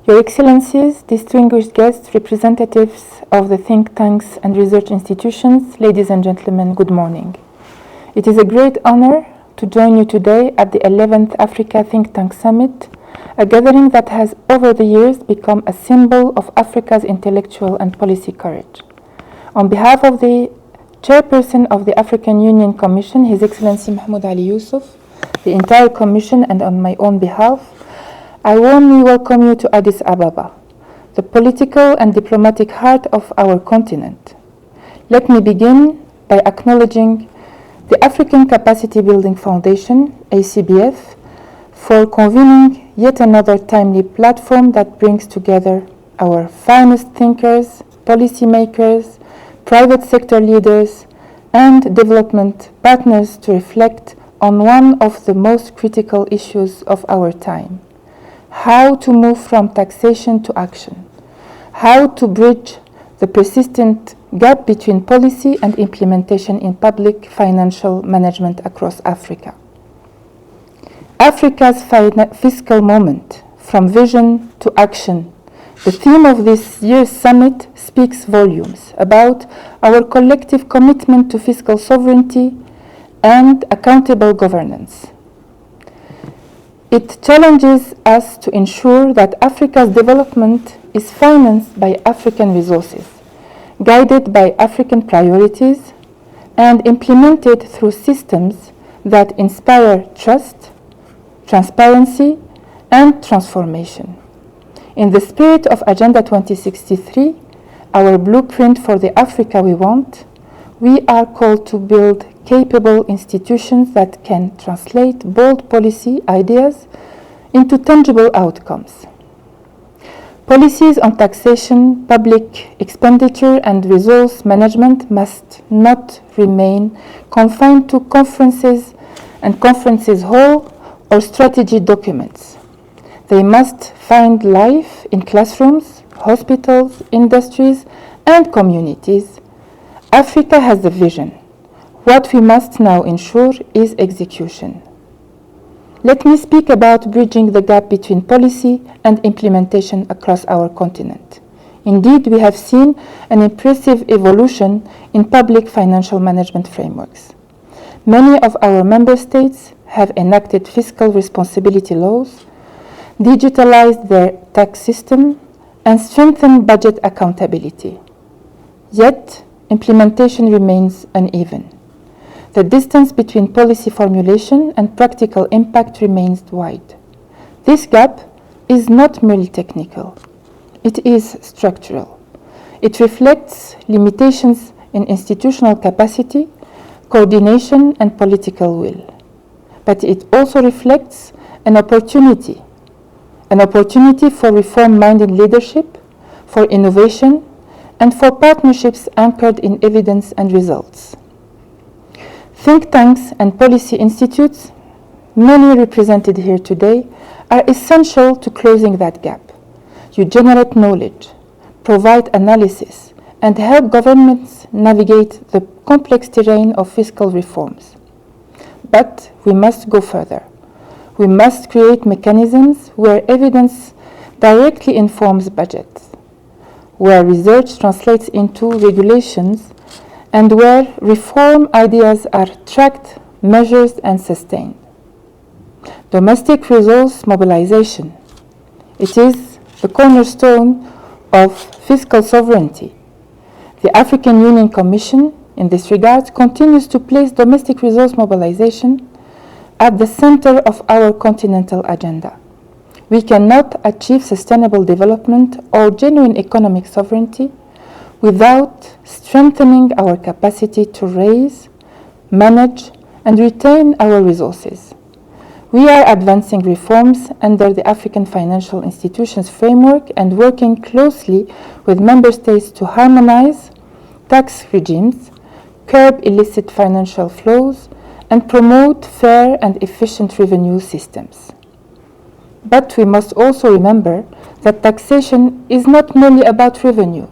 Your Excellencies, distinguished guests, representatives of the think tanks and research institutions, ladies and gentlemen, good morning. It is a great honor to join you today at the 11th Africa Think Tank Summit, a gathering that has over the years become a symbol of Africa's intellectual and policy courage. On behalf of the Chairperson of the African Union Commission, His Excellency Mahmoud Ali Yusuf, the entire Commission, and on my own behalf, I warmly welcome you to Addis Ababa, the political and diplomatic heart of our continent. Let me begin by acknowledging the African Capacity Building Foundation, ACBF, for convening yet another timely platform that brings together our finest thinkers, policymakers, private sector leaders, and development partners to reflect on one of the most critical issues of our time: how to move from taxation to action, how to bridge the persistent gap between policy and implementation in public financial management across Africa. Africa's fiscal moment, from vision to action, the theme of this year's summit speaks volumes about our collective commitment to fiscal sovereignty and accountable governance. It challenges us to ensure that Africa's development is financed by African resources, guided by African priorities, and implemented through systems that inspire trust, transparency, and transformation. In the spirit of Agenda 2063, our blueprint for the Africa we want, we are called to build capable institutions that can translate bold policy ideas into tangible outcomes. Policies on taxation, public expenditure, and resource management must not remain confined to conferences and conferences hall or strategy documents. They must find life in classrooms, hospitals, industries, and communities. Africa has the vision. What we must now ensure is execution. Let me speak about bridging the gap between policy and implementation across our continent. Indeed, we have seen an impressive evolution in public financial management frameworks. Many of our member states have enacted fiscal responsibility laws, digitalized their tax system, and strengthened budget accountability. Yet, implementation remains uneven. The distance between policy formulation and practical impact remains wide. This gap is not merely technical. It is structural. It reflects limitations in institutional capacity, coordination, and political will. But it also reflects an opportunity for reform-minded leadership, for innovation, and for partnerships anchored in evidence and results. Think tanks and policy institutes, many represented here today, are essential to closing that gap. You generate knowledge, provide analysis, and help governments navigate the complex terrain of fiscal reforms. But we must go further. We must create mechanisms where evidence directly informs budgets, where research translates into regulations, and where reform ideas are tracked, measured, and sustained. Domestic resource mobilization. It is the cornerstone of fiscal sovereignty. The African Union Commission, in this regard, continues to place domestic resource mobilization at the center of our continental agenda. We cannot achieve sustainable development or genuine economic sovereignty without strengthening our capacity to raise, manage, and retain our resources. We are advancing reforms under the African Financial Institutions Framework and working closely with member states to harmonize tax regimes, curb illicit financial flows, and promote fair and efficient revenue systems. But we must also remember that taxation is not merely about revenue.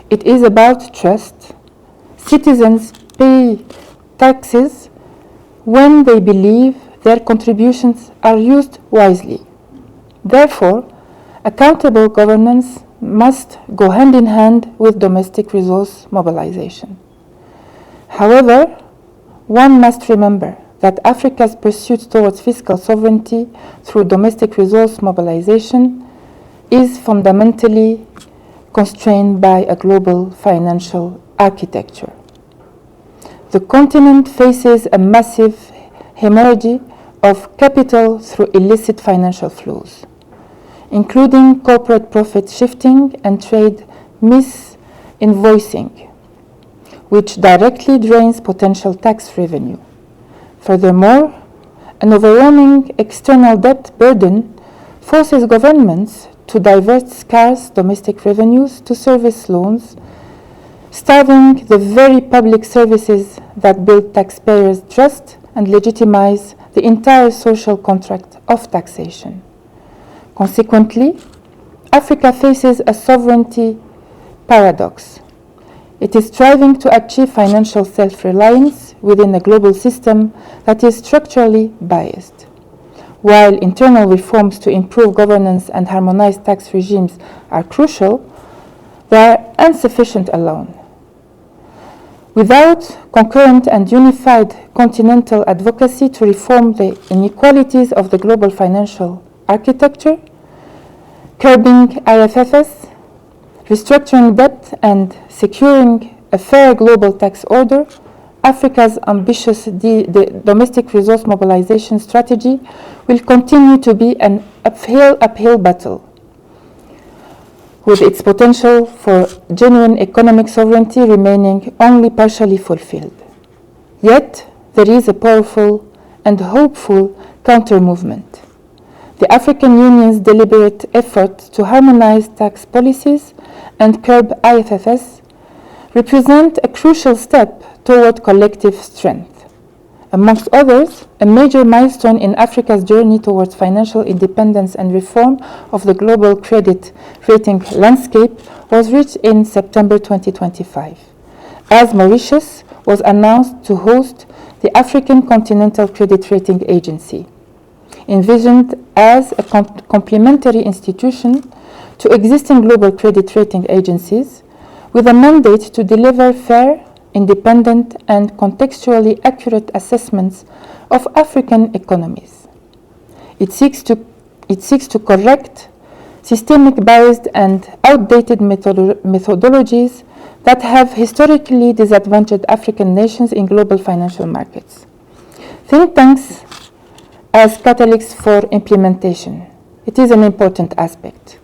It is about trust. Citizens pay taxes when they believe their contributions are used wisely. Therefore, Accountable governance must go hand in hand with domestic resource mobilization. However, one must remember that Africa's pursuit towards fiscal sovereignty through domestic resource mobilization is fundamentally constrained by a global financial architecture. The continent faces a massive hemorrhage of capital through illicit financial flows, including corporate profit shifting and trade misinvoicing, which directly drains potential tax revenue. Furthermore, an overwhelming external debt burden forces governments to divert scarce domestic revenues to service loans, starving the very public services that build taxpayers' trust and legitimize the entire social contract of taxation. Consequently, Africa faces a sovereignty paradox. It is striving to achieve financial self-reliance within a global system that is structurally biased. While internal reforms to improve governance and harmonize tax regimes are crucial, they are insufficient alone. Without concurrent and unified continental advocacy to reform the inequalities of the global financial architecture, curbing IFFs, restructuring debt, and securing a fair global tax order, Africa's ambitious domestic resource mobilization strategy will continue to be an uphill battle, with its potential for genuine economic sovereignty remaining only partially fulfilled. Yet, there is a powerful and hopeful counter-movement. The African Union's deliberate effort to harmonize tax policies and curb IFFs represent a crucial step toward collective strength. Amongst others, a major milestone in Africa's journey towards financial independence and reform of the global credit rating landscape was reached in September 2025, as Mauritius was announced to host the African Continental Credit Rating Agency, envisioned as a complementary institution to existing global credit rating agencies, with a mandate to deliver fair, independent, and contextually accurate assessments of African economies. It seeks to correct systemic biased and outdated methodologies that have historically disadvantaged African nations in global financial markets. Think tanks as catalysts for implementation. It is an important aspect.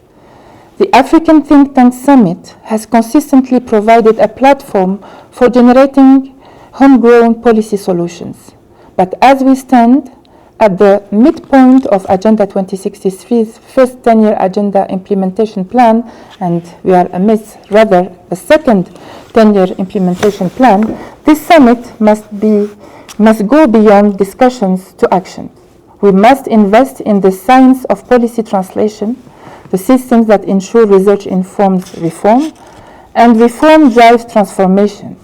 The African Think Tank Summit has consistently provided a platform for generating homegrown policy solutions. But as we stand at the midpoint of Agenda 2063's first 10-year agenda implementation plan, and we are amidst rather the second 10-year implementation plan, this summit must go beyond discussions to action. We must invest in the science of policy translation, the systems that ensure research-informed reform, and reform drives transformation.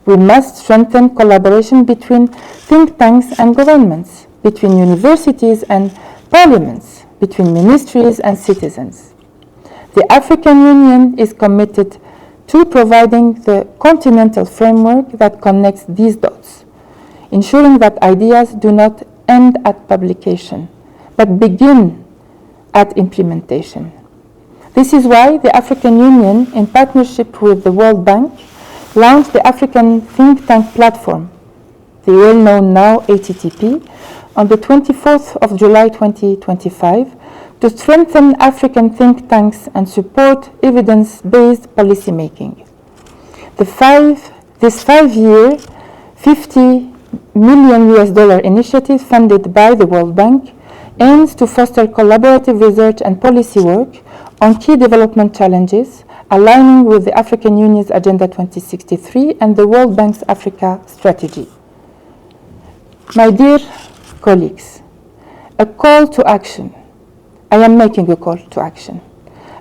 We must strengthen collaboration between think tanks and governments, between universities and parliaments, between ministries and citizens. The African Union is committed to providing the continental framework that connects these dots, ensuring that ideas do not end at publication, but begin at implementation. This is why the African Union, in partnership with the World Bank, launched the African Think Tank Platform, the well-known now ATTP, on the 24th of July 2025 to strengthen African think tanks and support evidence-based policymaking. This 5-year, $50 million initiative funded by the World Bank aims to foster collaborative research and policy work on key development challenges, aligning with the African Union's Agenda 2063 and the World Bank's Africa Strategy. My dear colleagues, a call to action. I am making a call to action.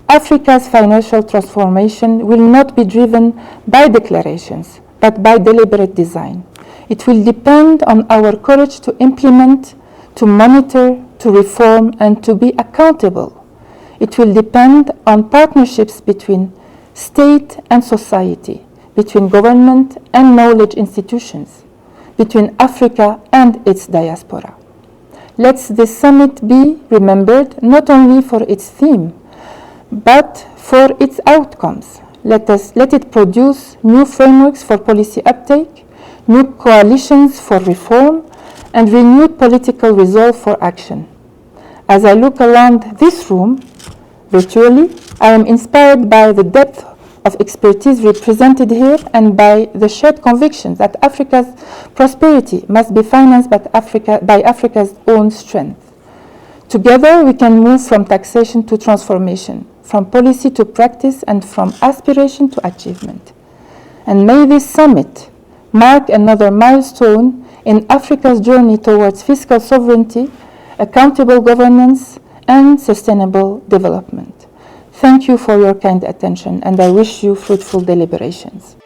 Africa's financial transformation will not be driven by declarations, but by deliberate design. It will depend on our courage to implement, to monitor, to reform, and to be accountable. It will depend on partnerships between state and society, between government and knowledge institutions, between Africa and its diaspora. Let this summit be remembered not only for its theme, but for its outcomes. Let it produce new frameworks for policy uptake, new coalitions for reform, and renewed political resolve for action. As I look around this room, virtually, I am inspired by the depth of expertise represented here and by the shared conviction that Africa's prosperity must be financed by Africa's own strength. Together, we can move from taxation to transformation, from policy to practice, and from aspiration to achievement. And may this summit mark another milestone in Africa's journey towards fiscal sovereignty, accountable governance, and sustainable development. Thank you for your kind attention, and I wish you fruitful deliberations.